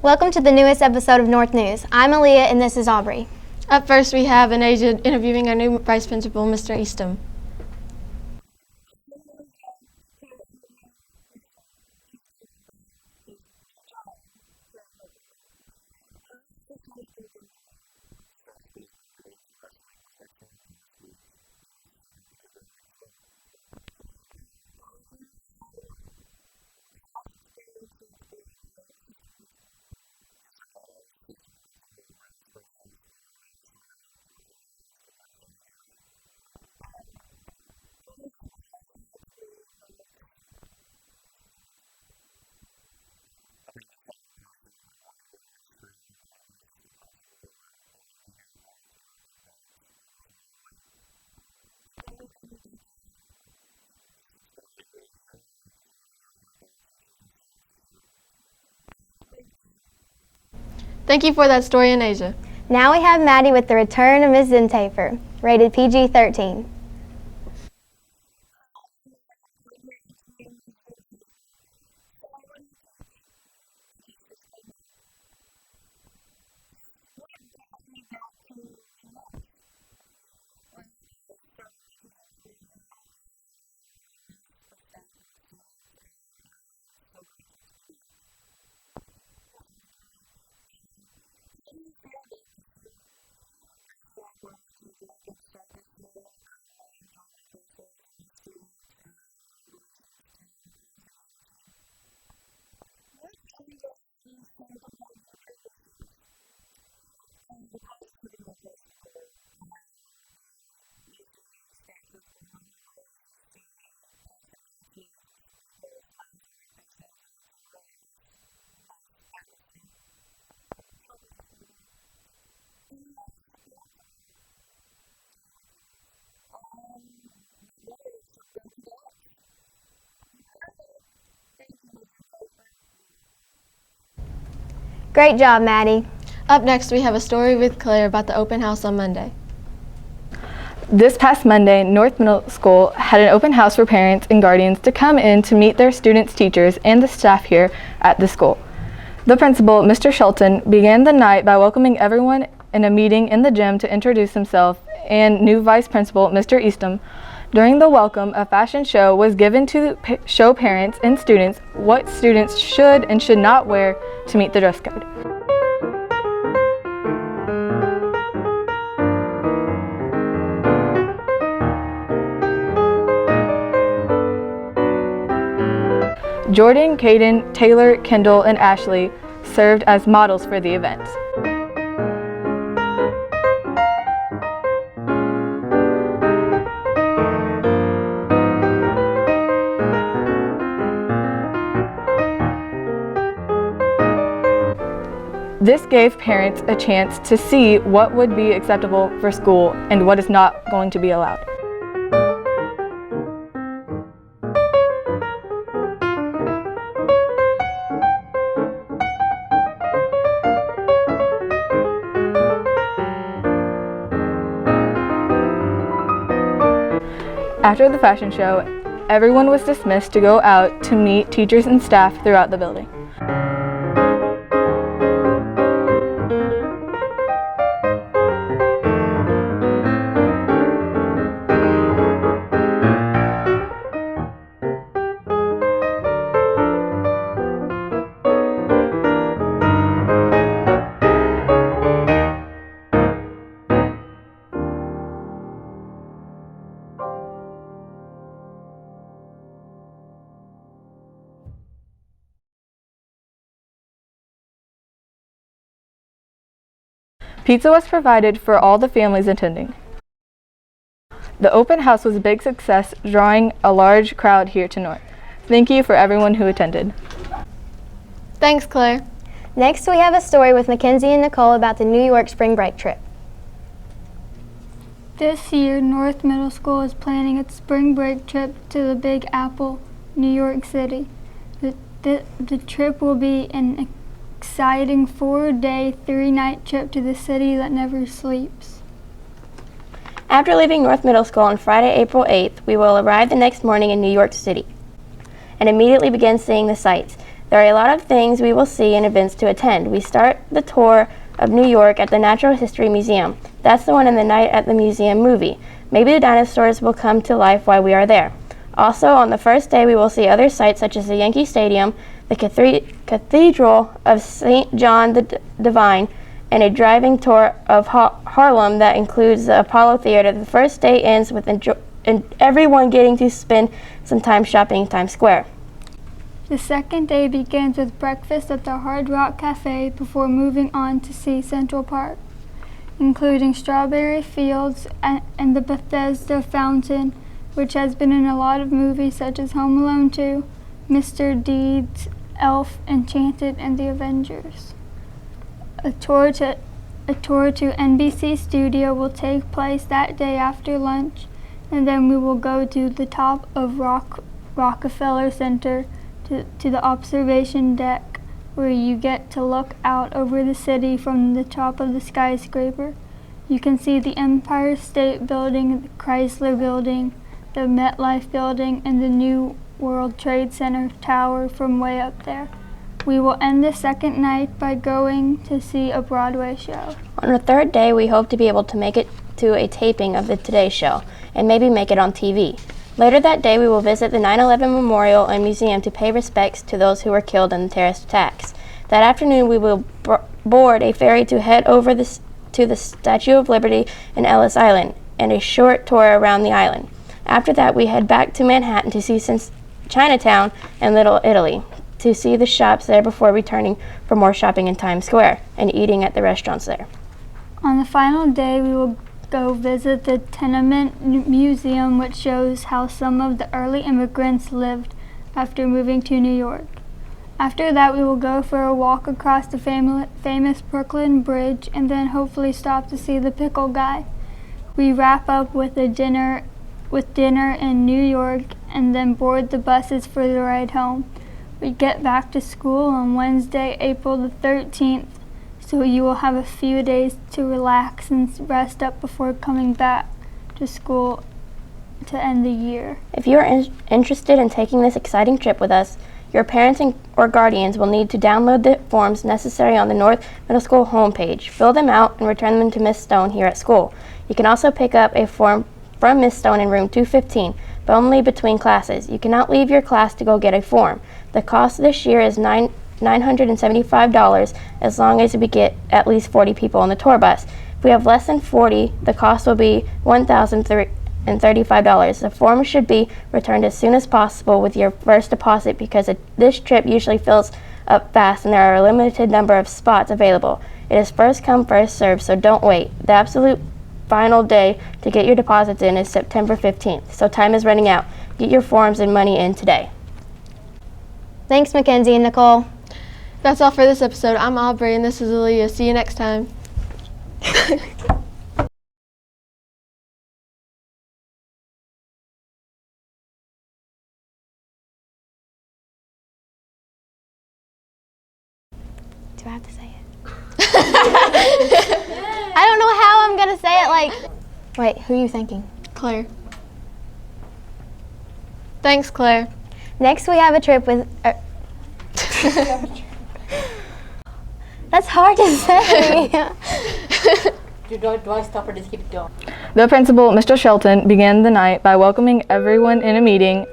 Welcome to the newest episode of North News. I'm Aaliyah and this is Aubrey. Up first we have Anasia interviewing our new Vice Principal, Mr. Eastham. Thank you for that story, Anasia. Now we have Maddie with the return of Ms. Zintafer, rated PG-13. Great job, Maddie. Up next we have a story with Claire about the open house on Monday. This past Monday, North Middle School had an open house for parents and guardians to come in to meet their students, teachers, and the staff here at the school. The principal, Mr. Shelton, began the night by welcoming everyone in a meeting in the gym to introduce himself and new vice principal, Mr. Eastham. During the welcome, a fashion show was given to show parents and students what students should and should not wear to meet the dress code. Jordan, Caden, Taylor, Kendall, and Ashley served as models for the event. This gave parents a chance to see what would be acceptable for school and what is not going to be allowed. After the fashion show, everyone was dismissed to go out to meet teachers and staff throughout the building. Pizza was provided for all the families attending. The open house was a big success, drawing a large crowd here to North. Thank you for everyone who attended. Thanks, Claire. Next, we have a story with Mackenzie and Nicole about the New York spring break trip. This year, North Middle School is planning its spring break trip to the Big Apple, New York City. The trip will be an exciting 4-day, 3-night trip to the city that never sleeps. After leaving North Middle School on Friday, April 8th, we will arrive the next morning in New York City and immediately begin seeing the sights. There are a lot of things we will see and events to attend. We start the tour of New York at the Natural History Museum. That's the one in the Night at the Museum movie. Maybe the dinosaurs will come to life while we are there. Also, on the first day, we will see other sites such as the Yankee Stadium, the Cathedral of St. John the Divine, and a driving tour of Harlem that includes the Apollo Theater. The first day ends with everyone getting to spend some time shopping in Times Square. The second day begins with breakfast at the Hard Rock Cafe before moving on to see Central Park, including strawberry fields and the Bethesda Fountain, which has been in a lot of movies such as Home Alone 2, Mr. Deeds, Elf, Enchanted, and The Avengers. A tour to NBC Studio will take place that day after lunch, and then we will go to the top of Rockefeller Center to the observation deck, where you get to look out over the city from the top of the skyscraper. You can see the Empire State Building, the Chrysler Building, the MetLife Building, and the New World Trade Center Tower from way up there. We will end the second night by going to see a Broadway show. On the third day, we hope to be able to make it to a taping of the Today Show and maybe make it on TV. Later that day, we will visit the 9/11 Memorial and Museum to pay respects to those who were killed in the terrorist attacks. That afternoon, we will board a ferry to head over to the Statue of Liberty in Ellis Island and a short tour around the island. After that, we head back to Manhattan to see Chinatown and Little Italy, to see the shops there before returning for more shopping in Times Square and eating at the restaurants there. On the final day, we will go visit the Tenement Museum, which shows how some of the early immigrants lived after moving to New York. After that, we will go for a walk across the famous Brooklyn Bridge and then hopefully stop to see the Pickle Guy. We wrap up with dinner in New York and then board the buses for the ride home. We get back to school on Wednesday, April the 13th, so you will have a few days to relax and rest up before coming back to school to end the year. If you are interested in taking this exciting trip with us, your parents or guardians will need to download the forms necessary on the North Middle School homepage, fill them out, and return them to Miss Stone here at school. You can also pick up a form from Miss Stone in room 215, but only between classes. You cannot leave your class to go get a form. The cost this year is $975 as long as we get at least 40 people on the tour bus. If we have less than 40, the cost will be $1,035. The form should be returned as soon as possible with your first deposit because this trip usually fills up fast and there are a limited number of spots available. It is first come, first served, so don't wait. The absolute final day to get your deposits in is September 15th, so time is running out. Get your forms and money in today. Thanks, Mackenzie and Nicole. That's all for this episode. I'm Aubrey, and this is Aaliyah. See you next time. Do I have to say it? I don't know how I'm going to say it like... Wait, who are you thinking? Claire. Thanks, Claire. Next, we have a trip with... That's hard to say. Do I stop or just keep it going? The principal, Mr. Shelton, began the night by welcoming everyone in a meeting